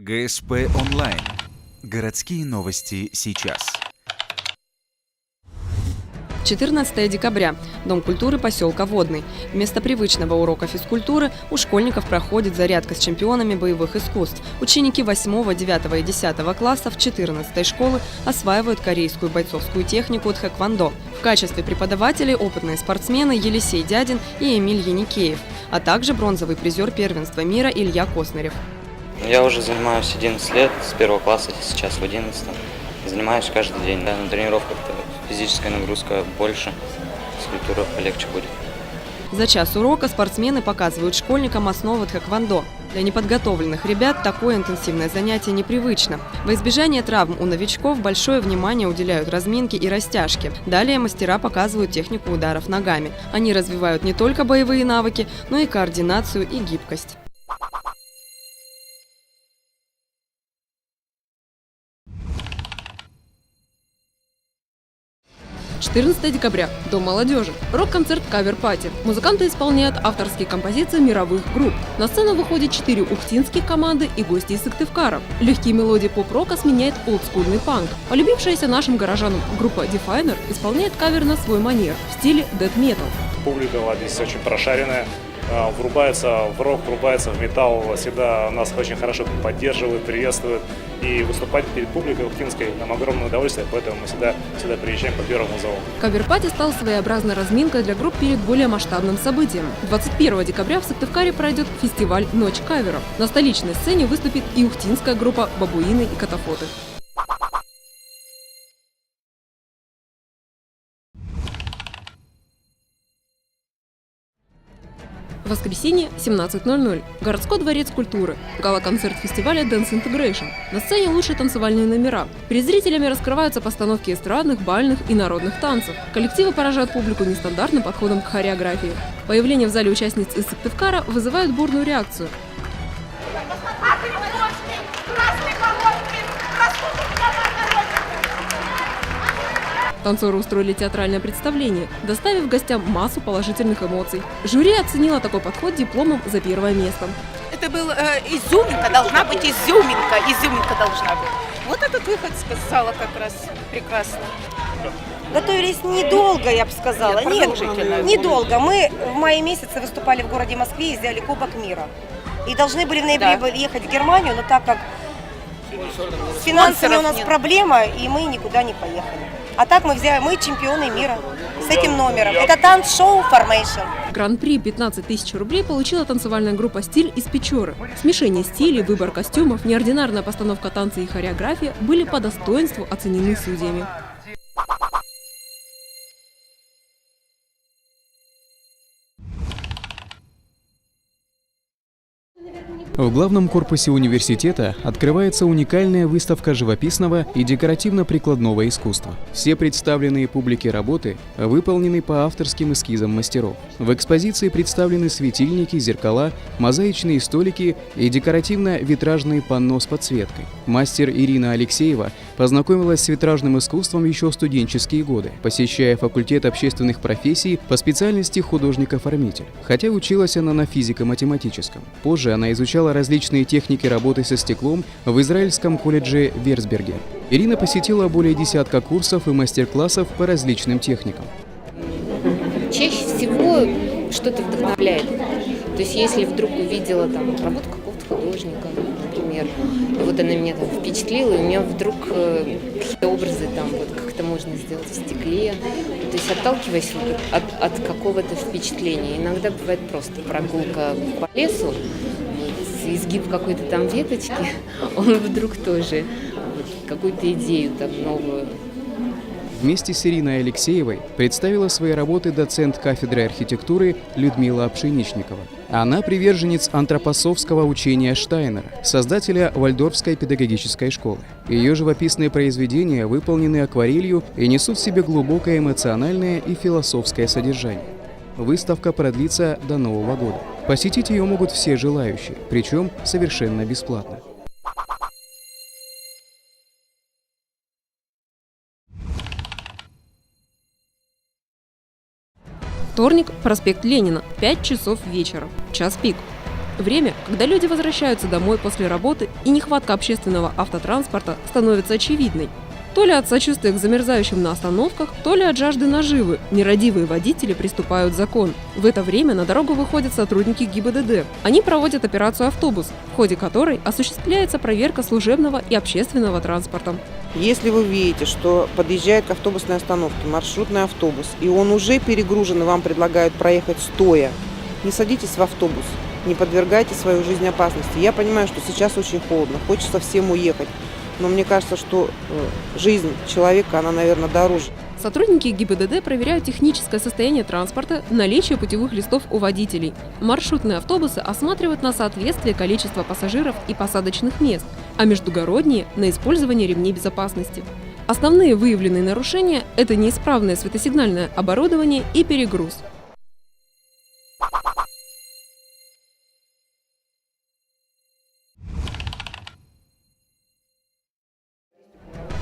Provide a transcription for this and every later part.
ГСП онлайн. Городские новости сейчас. 14 декабря. Дом культуры поселка Водный. Вместо привычного урока физкультуры у школьников проходит зарядка с чемпионами боевых искусств. Ученики 8, 9 и 10 классов 14 школы осваивают корейскую бойцовскую технику тхэквондо. В качестве преподавателей опытные спортсмены Елисей Дядин и Эмиль Яникеев, а также бронзовый призер первенства мира Илья Коснарев. Я уже занимаюсь 11 лет, с первого класса, сейчас в 11. Занимаюсь каждый день. Да, на тренировках-то физическая нагрузка больше, физкультура полегче будет. За час урока спортсмены показывают школьникам основы тхэквондо. Для неподготовленных ребят такое интенсивное занятие непривычно. Во избежание травм у новичков большое внимание уделяют разминке и растяжке. Далее мастера показывают технику ударов ногами. Они развивают не только боевые навыки, но и координацию и гибкость. – 14 декабря. Дом молодежи. Рок-концерт «Кавер-пати». Музыканты исполняют авторские композиции мировых групп. На сцену выходят 4 ухтинские команды и гости из Сыктывкара. Легкие мелодии поп-рока сменяет олдскульный панк. Полюбившаяся нашим горожанам группа Definer исполняет кавер на свой манер в стиле дэт-метал. Публика здесь очень прошаренная. Врубается в рок, врубается в металл, всегда нас очень хорошо поддерживают, приветствуют. И выступать перед публикой ухтинской нам огромное удовольствие, поэтому мы всегда приезжаем по первому зову. Кавер-пати стал своеобразной разминкой для групп перед более масштабным событием. 21 декабря в Сыктывкаре пройдет фестиваль «Ночь каверов». На столичной сцене выступит и ухтинская группа «Бабуины и Катафоты». Воскресенье, 17:00. Городской дворец культуры. Гала-концерт фестиваля Dance Integration. На сцене лучшие танцевальные номера. Перед зрителями раскрываются постановки эстрадных, бальных и народных танцев. Коллективы поражают публику нестандартным подходом к хореографии. Появление в зале участниц из Сыктывкара вызывает бурную реакцию. Танцоры устроили театральное представление, доставив гостям массу положительных эмоций. Жюри оценило такой подход дипломом за первое место. Это был изюминка, должна быть изюминка должна быть. Вот этот выход сказала как раз прекрасно. Готовились недолго, я бы сказала. Нет, недолго. Мы в мае месяце выступали в городе Москве и взяли Кубок мира. И должны были в ноябре ехать в Германию, но так как с финансами у нас проблема, и мы никуда не поехали. А так мы чемпионы мира с этим номером. Это танц-шоу «Формейшн». Гран-при 15 тысяч рублей получила танцевальная группа «Стиль» из Печоры. Смешение стилей, выбор костюмов, неординарная постановка танца и хореография были по достоинству оценены судьями. В главном корпусе университета открывается уникальная выставка живописного и декоративно-прикладного искусства. Все представленные публике работы выполнены по авторским эскизам мастеров. В экспозиции представлены светильники, зеркала, мозаичные столики и декоративно-витражные панно с подсветкой. Мастер Ирина Алексеева познакомилась с витражным искусством еще в студенческие годы, посещая факультет общественных профессий по специальности художник-оформитель. Хотя училась она на физико-математическом. Позже она изучала различные техники работы со стеклом в израильском колледже в Версберге. Ирина посетила более десятка курсов и мастер-классов по различным техникам. Чаще всего что-то вдохновляет. То есть если вдруг увидела там работу какого-то художника, например, и вот она меня там впечатлила, и у меня вдруг какие-то образы там вот как-то можно сделать в стекле. То есть отталкиваясь от какого-то впечатления. Иногда бывает просто прогулка по лесу, изгиб какой-то там веточки, он вдруг тоже какую-то идею там новую. Вместе с Ириной Алексеевой представила свои работы доцент кафедры архитектуры Людмила Пшеничникова. Она приверженец антропософского учения Штайнера, создателя Вальдорфской педагогической школы. Ее живописные произведения выполнены акварелью и несут в себе глубокое эмоциональное и философское содержание. Выставка продлится до Нового года. Посетить ее могут все желающие, причем совершенно бесплатно. Вторник, проспект Ленина, 5 часов вечера, час пик. Время, когда люди возвращаются домой после работы, и нехватка общественного автотранспорта становится очевидной. То ли от сочувствия к замерзающим на остановках, то ли от жажды наживы нерадивые водители приступают закон. В это время на дорогу выходят сотрудники ГИБДД. Они проводят операцию «Автобус», в ходе которой осуществляется проверка служебного и общественного транспорта. Если вы видите, что подъезжает к автобусной остановке маршрутный автобус, и он уже перегружен, и вам предлагают проехать стоя, не садитесь в автобус, не подвергайте свою жизнь опасности. Я понимаю, что сейчас очень холодно, хочется всем уехать, но мне кажется, что жизнь человека, она, наверное, дороже. Сотрудники ГИБДД проверяют техническое состояние транспорта, наличие путевых листов у водителей. Маршрутные автобусы осматривают на соответствие количества пассажиров и посадочных мест, а междугородние – на использование ремней безопасности. Основные выявленные нарушения – это неисправное светосигнальное оборудование и перегруз.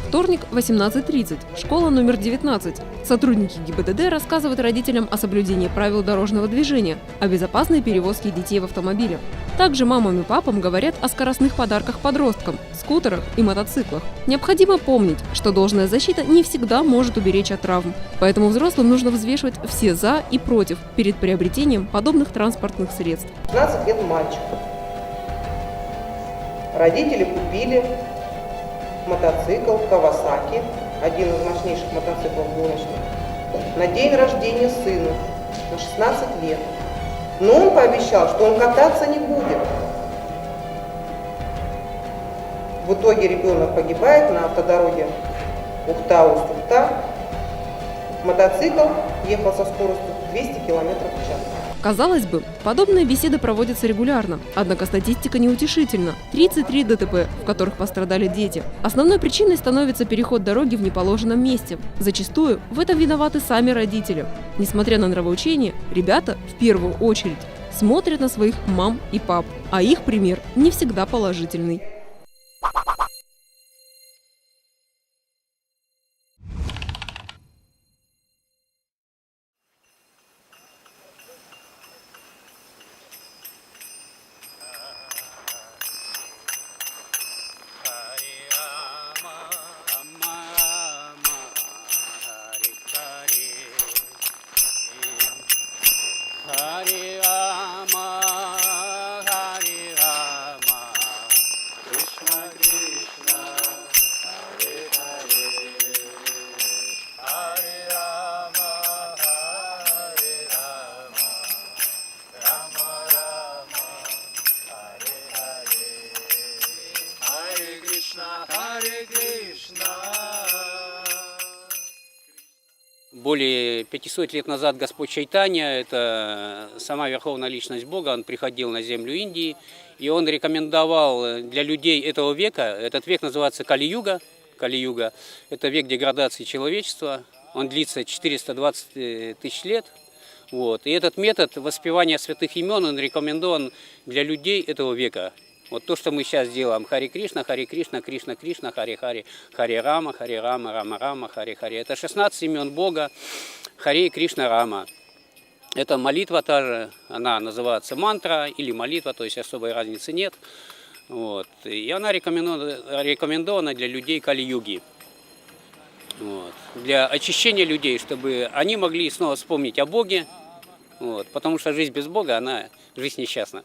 Вторник, 18:30. Школа номер 19. Сотрудники ГИБДД рассказывают родителям о соблюдении правил дорожного движения, о безопасной перевозке детей в автомобиле. Также мамам и папам говорят о скоростных подарках подросткам, скутерах и мотоциклах. Необходимо помнить, что должная защита не всегда может уберечь от травм. Поэтому взрослым нужно взвешивать все «за» и «против» перед приобретением подобных транспортных средств. 15 лет мальчик. Родители купили мотоцикл Кавасаки, один из мощнейших мотоциклов гоночных, на день рождения сыну, на 16 лет. Но он пообещал, что он кататься не будет. В итоге ребенок погибает на автодороге Ухта-Усть-Ухта. Мотоцикл ехал со скоростью 200 км в час. Казалось бы, подобные беседы проводятся регулярно, однако статистика неутешительна. 33 ДТП, в которых пострадали дети. Основной причиной становится переход дороги в неположенном месте. Зачастую в этом виноваты сами родители. Несмотря на нравоучение, ребята, в первую очередь, смотрят на своих мам и пап, а их пример не всегда положительный. Более 500 лет назад Господь Чайтанья, это сама Верховная Личность Бога, он приходил на землю Индии, и он рекомендовал для людей этого века, этот век называется Кали-юга, Кали-юга, это век деградации человечества, он длится 420 тысяч лет. Вот. И этот метод воспевания святых имен, он рекомендован для людей этого века. Вот то, что мы сейчас делаем, Хари Кришна, Кришна Кришна, Хари Хари, Хари Рама, Рама Рама, Хари Хари. Это 16 имен Бога, Хари Кришна Рама. Это молитва та же, она называется мантра или молитва, то есть особой разницы нет. Вот. И она рекомендована для людей Кали-юги. Вот. Для очищения людей, чтобы они могли снова вспомнить о Боге. Вот. Потому что жизнь без Бога, она жизнь несчастна.